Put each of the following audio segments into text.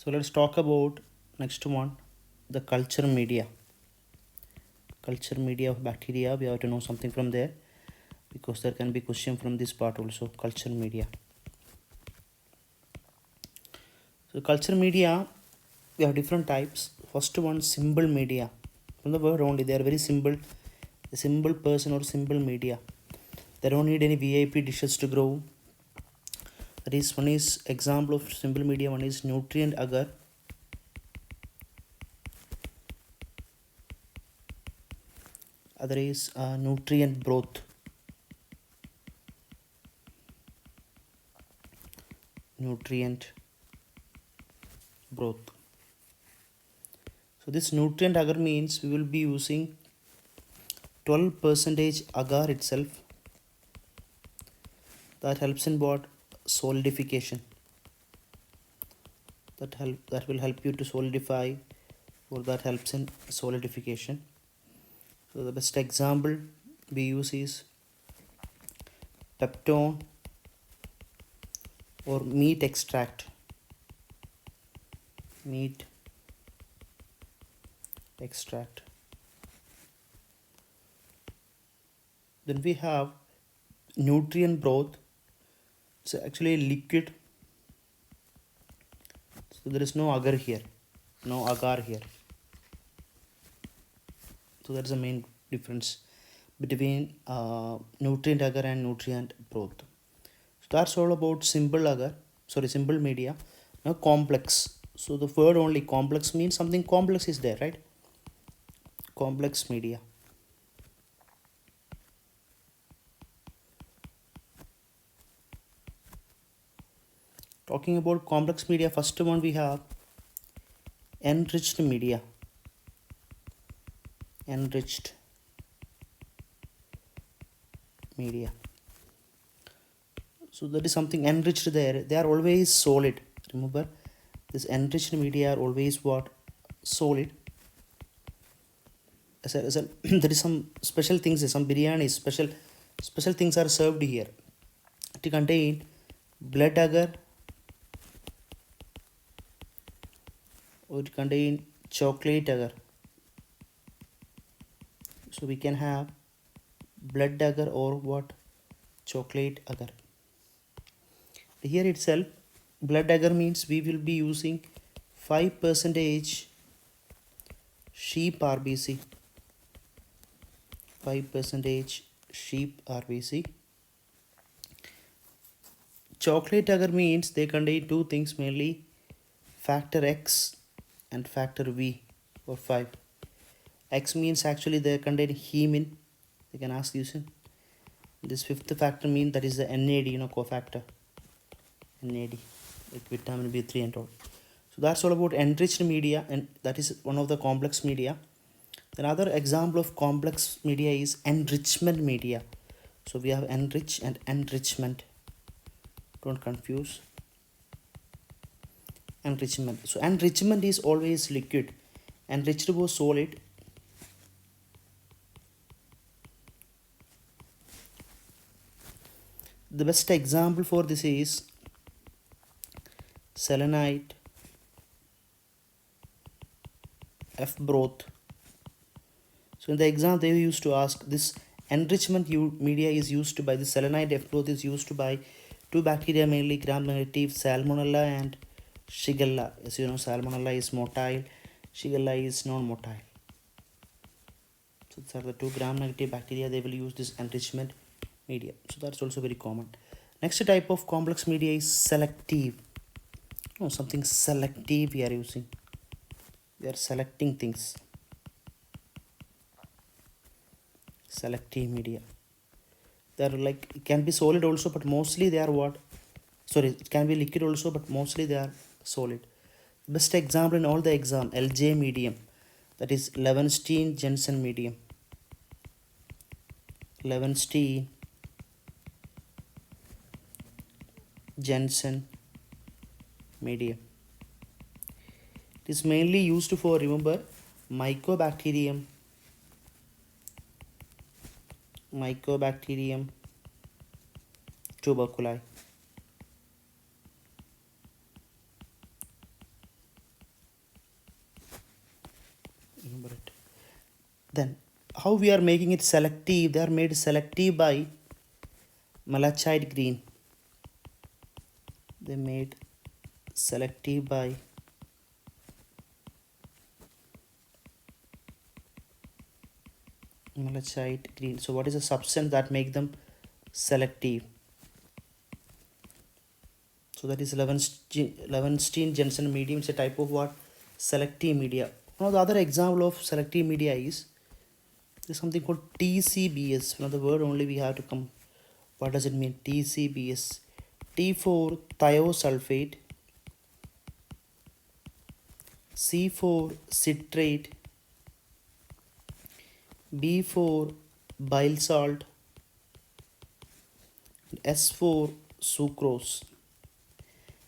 So let's talk about next one, the culture media. Culture media of bacteria. We have to know something from there because there can be question from this part also. Culture media. So culture media, we have different types. First one, simple media. From the word only, they are very simple. A simple person or simple media. They don't need any VIP dishes to grow. That is, one is example of simple media. One is nutrient agar. Other is nutrient broth. Nutrient broth. So this nutrient agar means we will be using 12% agar itself. That helps in what? Solidification. That will help you to solidify, or that helps in solidification. So the best example we use is peptone or meat extract. Meat extract. Then we have nutrient broth. It's actually a liquid. So there is no agar here. No agar here. So that's the main difference between nutrient agar and nutrient broth. So that's all about simple media. Now complex. So the word only complex means something complex is there, right? Complex media. Talking about complex media, first one we have enriched media. Enriched media. So that is something enriched there. They are always solid. Remember, this enriched media are always what? Solid. There is some special things, some biryani, special things are served here. To contain blood agar or it contain chocolate agar. So we can have blood agar or what? Chocolate agar. Here itself, blood agar means we will be using 5% sheep RBC. 5% sheep RBC. Chocolate agar means they contain two things mainly, factor X and factor V or 5. X means actually they contain hemin. They can ask you. This fifth factor means that is the NAD, cofactor. NAD, like vitamin B3 and all. So that's all about enriched media, and that is one of the complex media. Another example of complex media is enrichment media. So we have enrich and enrichment. Don't confuse. Enrichment. So enrichment is always liquid. Enriched was solid. The best example for this is selenite F broth. So in the exam they used to ask this enrichment media is used by the selenite F broth is used by two bacteria mainly gram negative salmonella and shigella. As you know, salmonella is motile, shigella is non-motile. So these are the two gram negative bacteria. They will use this enrichment media. So that's also very common. Next type of complex media is selective. Something selective we are using. We are selecting things. Selective media. They are like, it can be solid also, but mostly they are what? Sorry, it can be liquid also, but mostly they are solid. Best example in all the exam, LJ medium. That is Levenstein Jensen medium. Levenstein Jensen medium. It is mainly used for, remember, Mycobacterium tuberculi. how we are making it selective? They are made selective by malachite green. They made selective by malachite green. So what is the substance that make them selective? So that is Levenshtein-Jensen medium. It's a type of what? Selective media. One of the other example of selective media is there's something called TCBS. Another word only we have to come. What does it mean? TCBS. T for thiosulfate, C for citrate, B for bile salt, S for sucrose.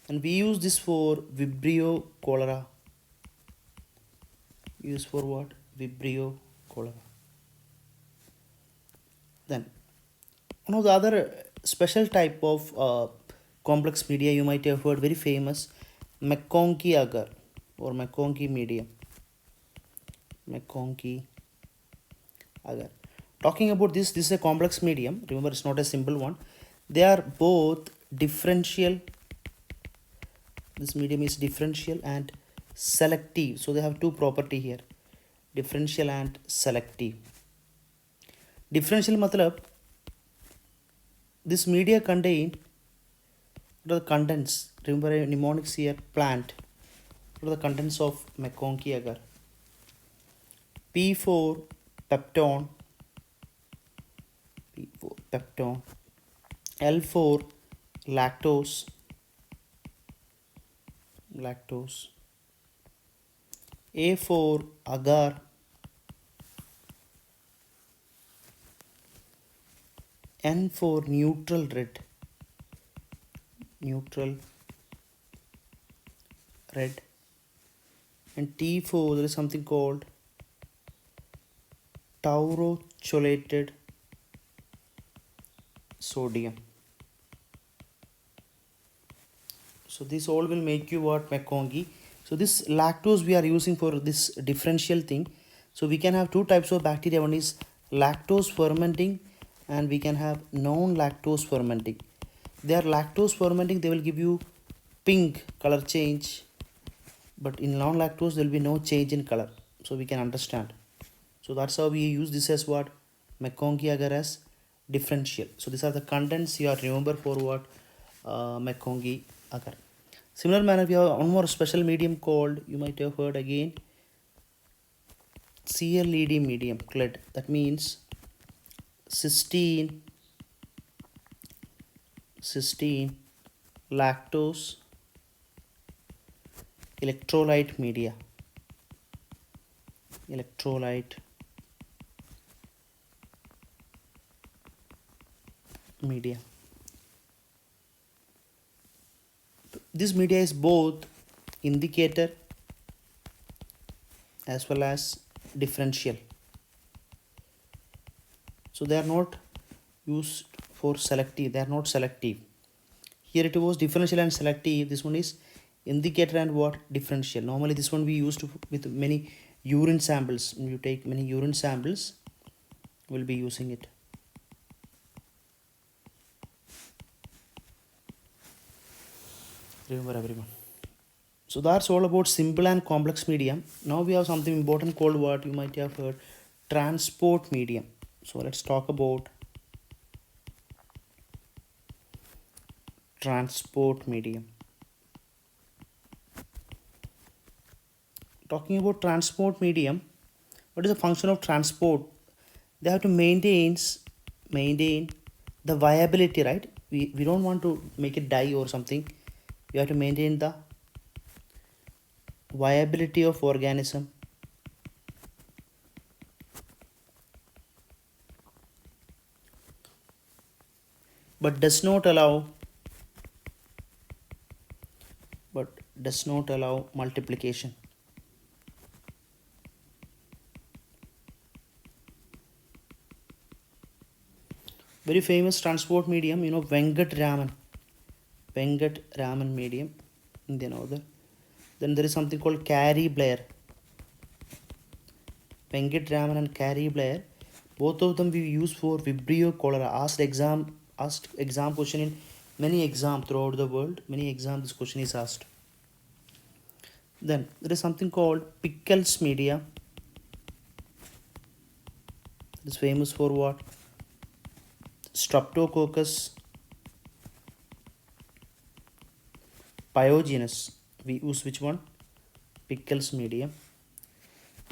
And we use this for Vibrio cholera. Use for what? Vibrio cholera. Then one of the other special type of complex media you might have heard, very famous, McConkey agar or McConkey medium. McConkey agar. Talking about this is a complex medium. Remember, it's not a simple one. They are both differential. This medium is differential and selective. So they have two property here, differential and selective. Differential matlab, this media contain the contents. Remember mnemonics here, plant. What are the contents of McConkey agar? P for peptone, P for peptone, L for lactose, lactose, A for agar, N for neutral red, neutral red, and T for there is something called taurocholated sodium. So this all will make you what? McConkey. So this lactose we are using for this differential thing. So we can have two types of bacteria. One is lactose fermenting and we can have non-lactose fermenting. They are lactose fermenting, they will give you pink color change, but in non-lactose there will be no change in color. So we can understand. So that's how we use this as what? McConkey agar as differential. So these are the contents you have to remember for what? McConkey agar. Similar manner, we have one more special medium called, you might have heard again, CLED medium, CLED. That means cysteine, lactose, electrolyte media, electrolyte media. This media is both indicator as well as differential. So they are not used for selective, they are not selective. Here it was differential and selective. This one is indicator and what? Differential. Normally this one we used with many urine samples. When you take many urine samples, we'll be using it. Remember everyone. So that's all about simple and complex medium. Now we have something important called what? You might have heard, transport medium. So let's talk about transport medium. Talking about transport medium, what is the function of transport? They have to maintain the viability, right? We don't want to make it die or something. We have to maintain the viability of organism. But does not allow multiplication. Very famous transport medium, you know, Venkat Raman medium, Indian author. Then there is something called Carey Blair. Venkat Raman and Carey Blair. Both of them we use for Vibrio cholera. Asked exam question in many exam throughout the world. Many exam this question is asked. Then there is something called pickles media. It is famous for what? Streptococcus pyogenes. We use which one? Pickles media.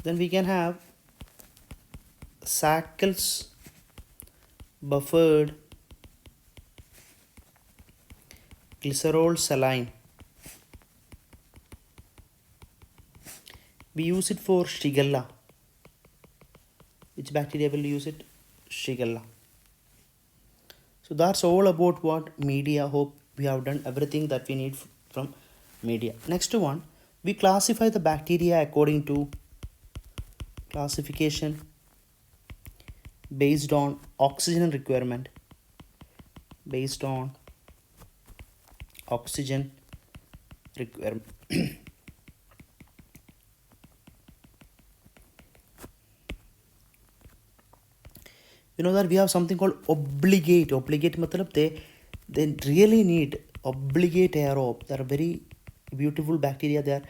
Then we can have Sackles buffered glycerol saline. We use it for Shigella. Which bacteria will use it? Shigella. So that's all about what media. Hope we have done everything that we need from media. Next one, we classify the bacteria according to classification based on oxygen requirement. Based on oxygen requirement. You know that we have something called obligate matlab they really need obligate aerob. They are very beautiful bacteria. They are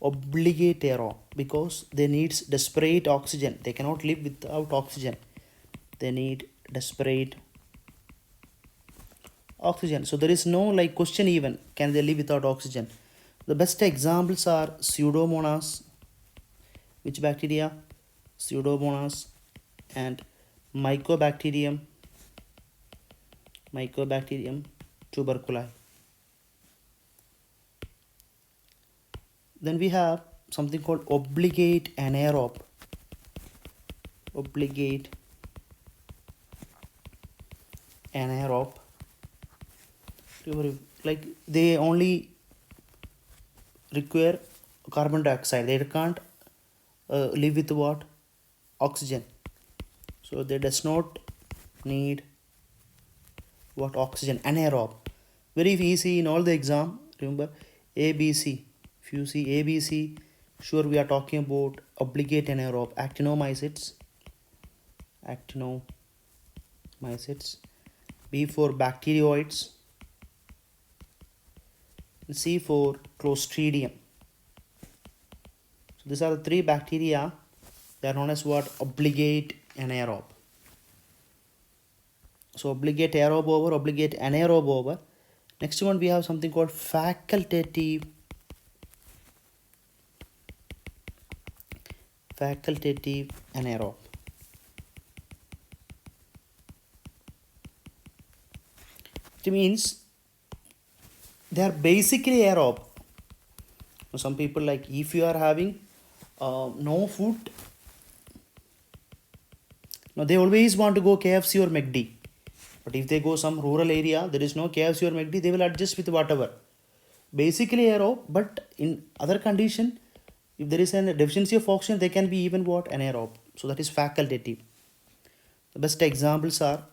obligate aerob because they needs desperate oxygen. They cannot live without oxygen. They need desperate oxygen. So there is no like question even can they live without oxygen. The best examples are Pseudomonas. Which bacteria? Pseudomonas and Mycobacterium tuberculi. Then we have something called obligate anaerobe. Obligate anaerobe. Like they only require carbon dioxide. They can't live with what? Oxygen. So they does not need what? Oxygen. Anaerobe. Very easy in all the exam. Remember ABC. If you see ABC, sure we are talking about obligate anaerobe. Actinomycetes. B for bacteroids. C for Clostridium. So these are the three bacteria. They are known as what? Obligate anaerobe. So obligate aerobe over, obligate anaerobe over. Next one we have something called facultative anaerobe. It means they are basically aerobe. Some people like if you are having no food, now they always want to go KFC or McD. But if they go some rural area, there is no KFC or McD, they will adjust with whatever. Basically aerobe, but in other condition, if there is a deficiency of oxygen, they can be even what? Anaerobe. So that is facultative. The best examples are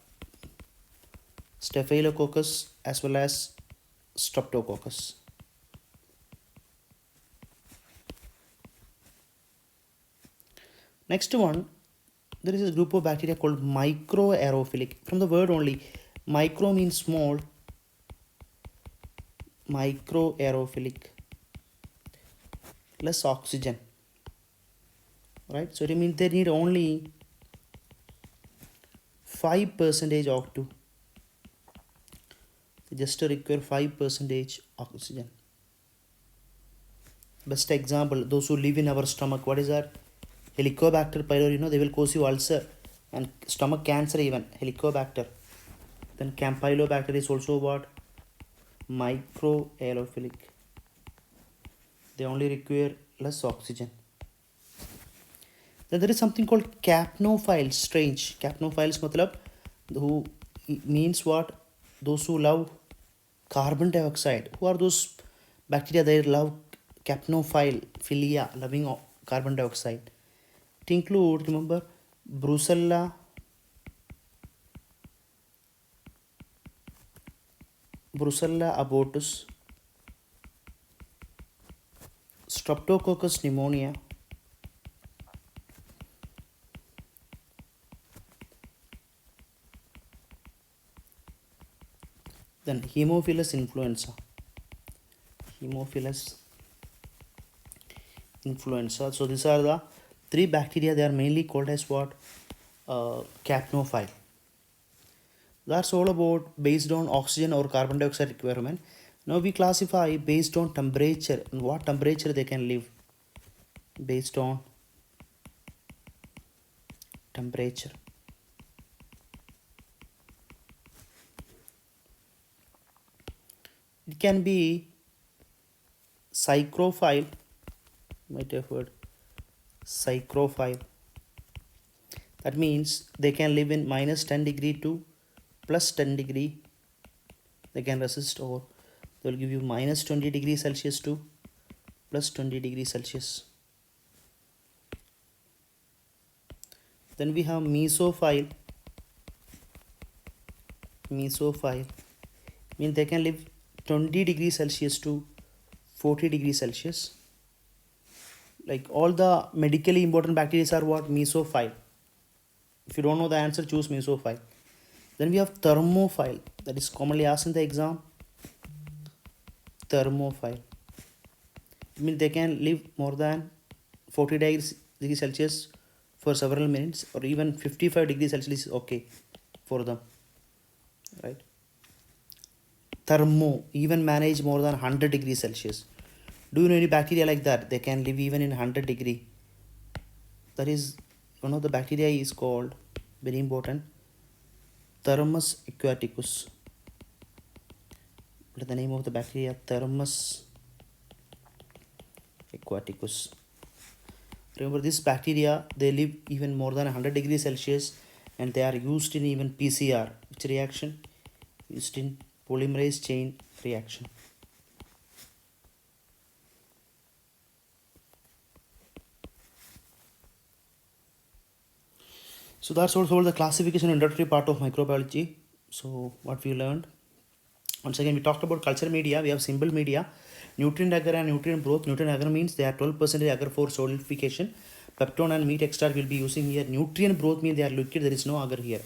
Staphylococcus as well as Streptococcus. Next one, there is a group of bacteria called microaerophilic. From the word only, micro means small. Microaerophilic, less oxygen, right? So it means they need only 5% O2. They just require 5% oxygen. Best example, those who live in our stomach, what is that? Helicobacter pylori, they will cause you ulcer and stomach cancer even. Helicobacter. Then Campylobacter is also what? Microaerophilic. They only require less oxygen. Then there is something called capnophiles. Strange. Capnophiles matlab who means what? Those who love carbon dioxide. Who are those bacteria that love philia, loving carbon dioxide? It includes, remember, Brucella abortus, Streptococcus pneumonia, Then Haemophilus influenza. Haemophilus influenza. So these are the three bacteria. They are mainly called as what? Capnophile. That's all about based on oxygen or carbon dioxide requirement. Now we classify based on temperature and what temperature they can live. Based on temperature. It can be psychrophile. Might have heard psychrophile. That means they can live in minus 10 degree to plus 10 degree. They can resist, or they will give you minus 20 degrees Celsius to plus 20 degrees Celsius. Then we have mesophile. Mesophile means they can live 20 degrees Celsius to 40 degrees Celsius. Like all the medically important bacteria are what? Mesophile. If you don't know the answer, choose mesophile. Then we have thermophile. That is commonly asked in the exam. Thermophile. It means they can live more than 40 degrees Celsius for several minutes, or even 55 degrees Celsius is okay for them. Right? Thermo, even manage more than 100 degrees Celsius. Do you know any bacteria like that? They can live even in 100 degree. That is, one of the bacteria is called, very important, Thermus aquaticus. What is the name of the bacteria? Thermus aquaticus. Remember, this bacteria, they live even more than 100 degrees Celsius, and they are used in even PCR. Which reaction? Used in polymerase chain reaction. So that's also the classification and introductory part of microbiology. So what we learned. Once again, we talked about culture media. We have simple media, nutrient agar and nutrient broth. Nutrient agar means they are 12% agar for solidification. Peptone and meat extract will be using here. Nutrient broth means they are liquid. There is no agar here.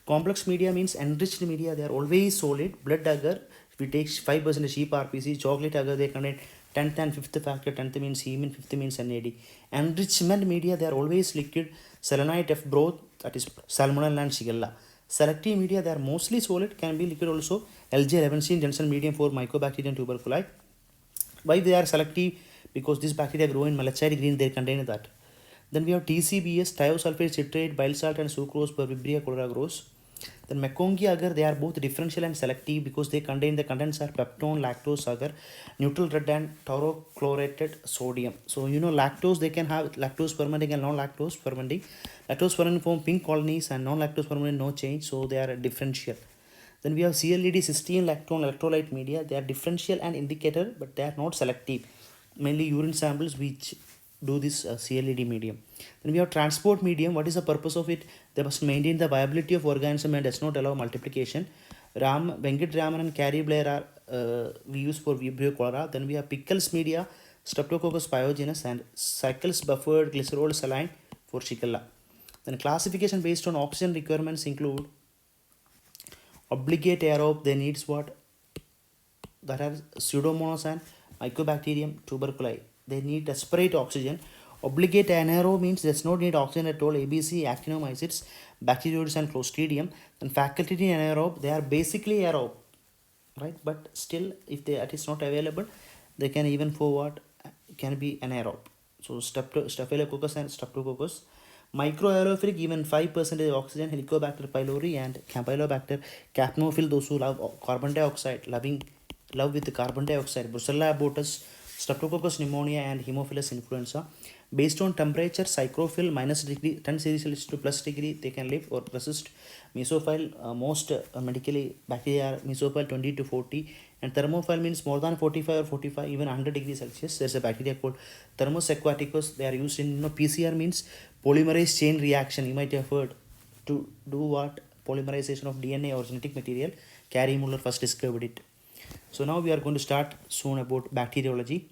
Complex media means enriched media. They are always solid. Blood agar, if we take 5% sheep RPC. Chocolate agar, they contain 10th and 5th factor. 10th means hemin, 5th means NAD. Enrichment media, they are always liquid. Selenite F broth, that is salmonella and shigella. Selective media, they are mostly solid, can be liquid also. LJ11C Jensen medium for Mycobacterium tuberculosis. Why they are selective? Because this bacteria grow in malachite green, they contain that. Then we have TCBS, thiosulfate citrate, bile salt and sucrose per Vibria cholera grows. Then Meconium agar, they are both differential and selective because they contain the contents are peptone, lactose agar, neutral red and taurochlorated sodium. So you know lactose, they can have lactose fermenting and non-lactose fermenting. Lactose fermenting form pink colonies and non-lactose fermenting no change, so they are differential. Then we have CLED, cysteine, lactone, electrolyte media. They are differential and indicator, but they are not selective. Mainly urine samples which do this CLED medium. Then we have transport medium. What is the purpose of it? They must maintain the viability of organism and does not allow multiplication. Venkat Raman and Carrie Blair are we use for Vibrio cholera. Then we have pickles media, Streptococcus pyogenes and cycles buffered glycerol saline for Shigella. Then classification based on oxygen requirements include obligate aerobe, they needs what? That are Pseudomonas and Mycobacterium tuberculosis. They need desperate oxygen. Obligate anaerobe means does not need oxygen at all. ABC, actinomycetes, bacteroides and Clostridium. Then facultative anaerobe, they are basically aerobe, right? But still, if that is not available, they can even forward, can be anaerobe. So Staphylococcus and Streptococcus. Microaerophilic, even 5% oxygen, Helicobacter pylori and Campylobacter capnophil, those who love carbon dioxide, love with the carbon dioxide. Brucella abortus, Streptococcus pneumonia and Haemophilus influenza. Based on temperature, psychrophil minus degree 10 Celsius to plus degree, they can live or resist. Mesophile, most medically bacteria are mesophile 20 to 40, and thermophile means more than 45 or 45, even 100 degrees Celsius. There's a bacteria called Thermus aquaticus. They are used in PCR means polymerase chain reaction. You might have heard to do what? Polymerization of DNA or genetic material. Carrie Muller first discovered it. So now we are going to start soon about bacteriology.